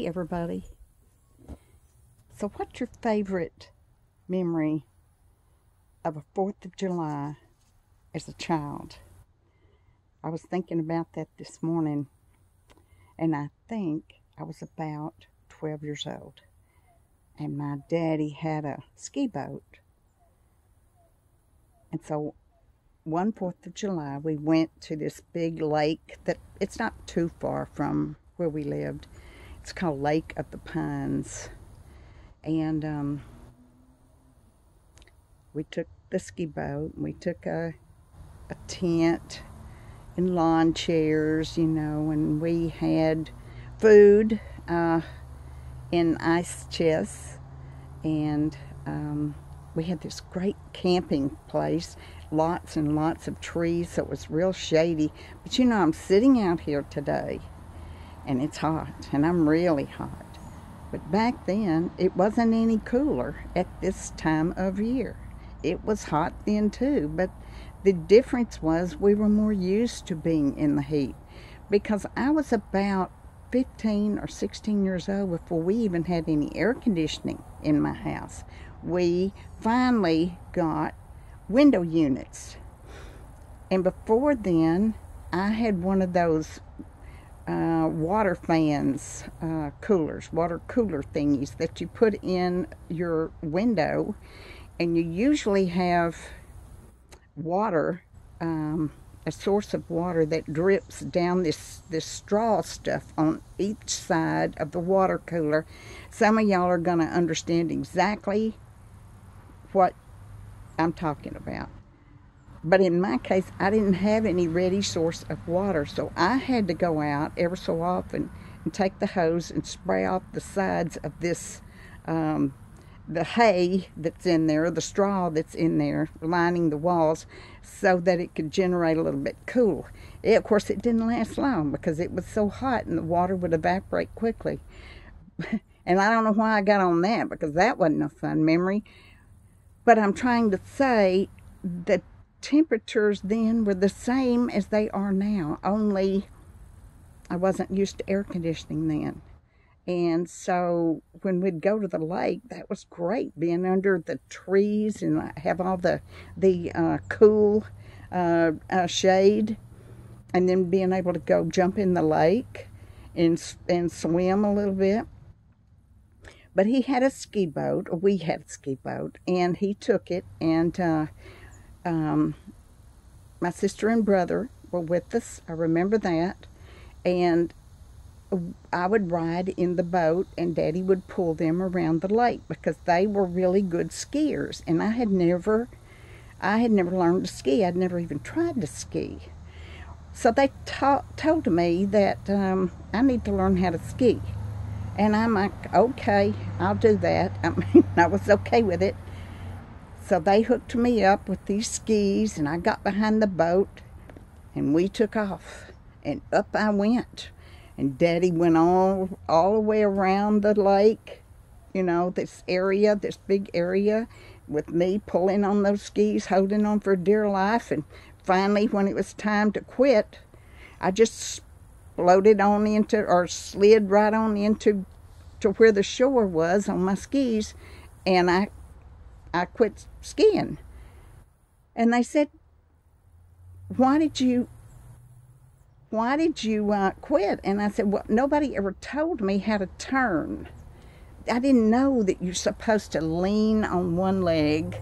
Hey everybody. So what's your favorite memory of a 4th of July as a child? I was thinking about that this morning, and I think I was about 12 years old. And my daddy had a ski boat. And so one 4th of July we went to this big lake that it's not too far from where we lived. It's called Lake of the Pines. And we took the ski boat, we took a tent and lawn chairs, and we had food in ice chests, and we had this great camping place, lots and lots of trees, so it was real shady. But I'm sitting out here today, and it's hot, and I'm really hot. But back then, it wasn't any cooler at this time of year. It was hot then too, but the difference was we were more used to being in the heat, because I was about 15 or 16 years old before we even had any air conditioning in my house. We finally got window units. And before then, I had one of those water fans, water cooler thingies that you put in your window, and you usually have water, a source of water that drips down this straw stuff on each side of the water cooler. Some of y'all are going to understand exactly what I'm talking about. But in my case, I didn't have any ready source of water, so I had to go out every so often and take the hose and spray off the sides of this, the hay that's in there, the straw that's in there, lining the walls, so that it could generate a little bit cool. Of course, it didn't last long because it was so hot and the water would evaporate quickly. And I don't know why I got on that, because that wasn't a fun memory. But I'm trying to say that temperatures then were the same as they are now, only I wasn't used to air conditioning then. And so when we'd go to the lake, that was great, being under the trees and have all the cool shade, and then being able to go jump in the lake and swim a little bit. But he had a ski boat, or we had a ski boat, and he took it, and my sister and brother were with us. I remember that. And I would ride in the boat, and Daddy would pull them around the lake, because they were really good skiers. And I had never learned to ski. I'd never even tried to ski. So they told me that I need to learn how to ski. And I'm like, okay, I'll do that. I mean, I was okay with it. So they hooked me up with these skis, and I got behind the boat, and we took off, and up I went. And Daddy went all the way around the lake, this big area, with me pulling on those skis, holding on for dear life. And finally, when it was time to quit, I just slid right on into where the shore was on my skis, and I quit skiing. And they said, why did you quit? And I said, well, nobody ever told me how to turn. I didn't know that you're supposed to lean on one leg,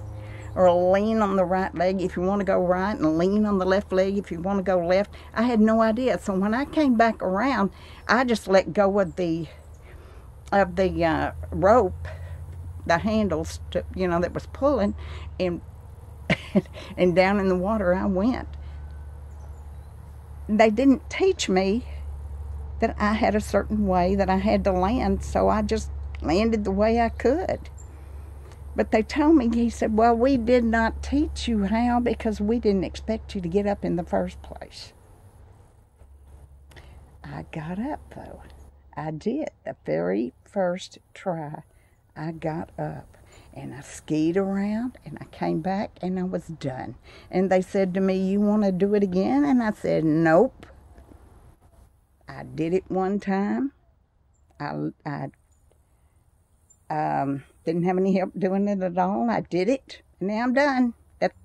or lean on the right leg if you want to go right, and lean on the left leg if you want to go left. I had no idea. So when I came back around, I just let go of the rope, the handles that was pulling, and and down in the water I went. They didn't teach me that I had a certain way that I had to land, so I just landed the way I could. But they told me, he said, well, we did not teach you how, because we didn't expect you to get up in the first place. I got up, though. I did. The very first try, I got up, and I skied around, and I came back, and I was done. And they said to me, you want to do it again? And I said, nope. I did it one time. I didn't have any help doing it at all. I did it, and now I'm done.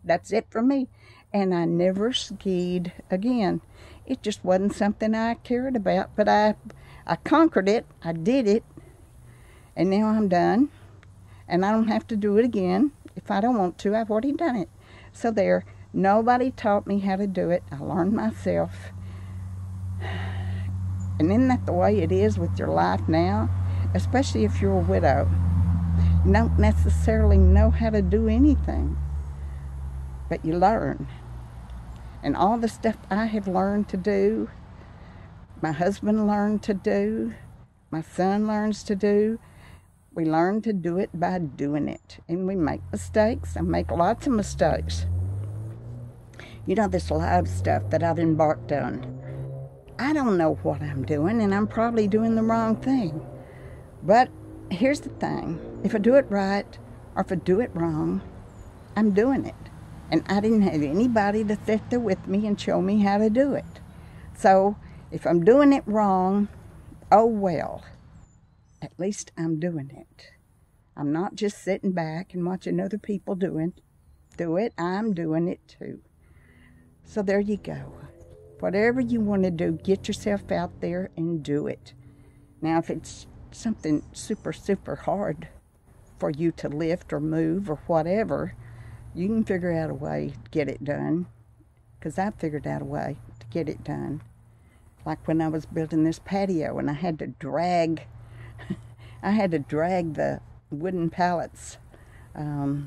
That's it for me. And I never skied again. It just wasn't something I cared about, but I conquered it. I did it, and now I'm done. And I don't have to do it again. If I don't want to, I've already done it. So there, nobody taught me how to do it. I learned myself. And isn't that the way it is with your life now? Especially if you're a widow. You don't necessarily know how to do anything, but you learn. And all the stuff I have learned to do, my husband learned to do, my son learns to do, we learn to do it by doing it. And we make mistakes. I make lots of mistakes. You know, this live stuff that I've embarked on, I don't know what I'm doing, and I'm probably doing the wrong thing. But here's the thing. If I do it right, or if I do it wrong, I'm doing it. And I didn't have anybody to sit there with me and show me how to do it. So if I'm doing it wrong, oh well. At least I'm doing it. I'm not just sitting back and watching other people do it. I'm doing it too. So there you go. Whatever you want to do, get yourself out there and do it. Now, if it's something super, super hard for you to lift or move or whatever, you can figure out a way to get it done. Because I figured out a way to get it done. Like when I was building this patio and I had to drag the wooden pallets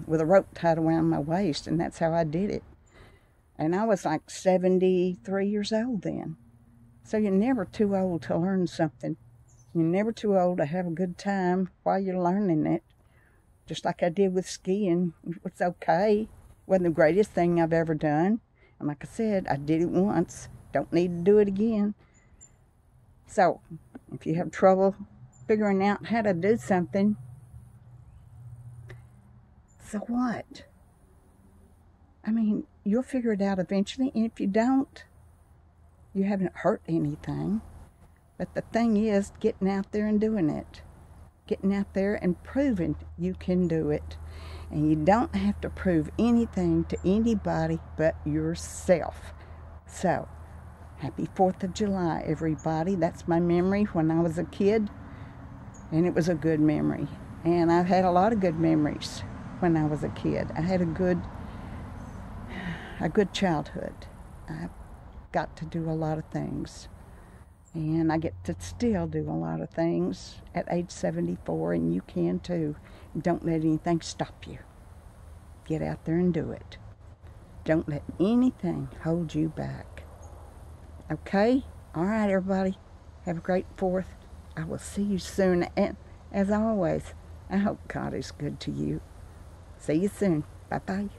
with a rope tied around my waist, and that's how I did it. And I was like 73 years old then. So you're never too old to learn something. You're never too old to have a good time while you're learning it. Just like I did with skiing. It's okay. Wasn't the greatest thing I've ever done. And like I said, I did it once. Don't need to do it again. So, if you have trouble figuring out how to do something, so what? I mean, you'll figure it out eventually, and if you don't, you haven't hurt anything. But the thing is getting out there and doing it. Getting out there and proving you can do it. And you don't have to prove anything to anybody but yourself. So, happy 4th of July, everybody. That's my memory when I was a kid, and it was a good memory. And I've had a lot of good memories when I was a kid. I had a good childhood. I got to do a lot of things. And I get to still do a lot of things at age 74, and you can too. Don't let anything stop you. Get out there and do it. Don't let anything hold you back. Okay? All right, everybody. Have a great 4th. I will see you soon. And as always, I hope God is good to you. See you soon. Bye-bye.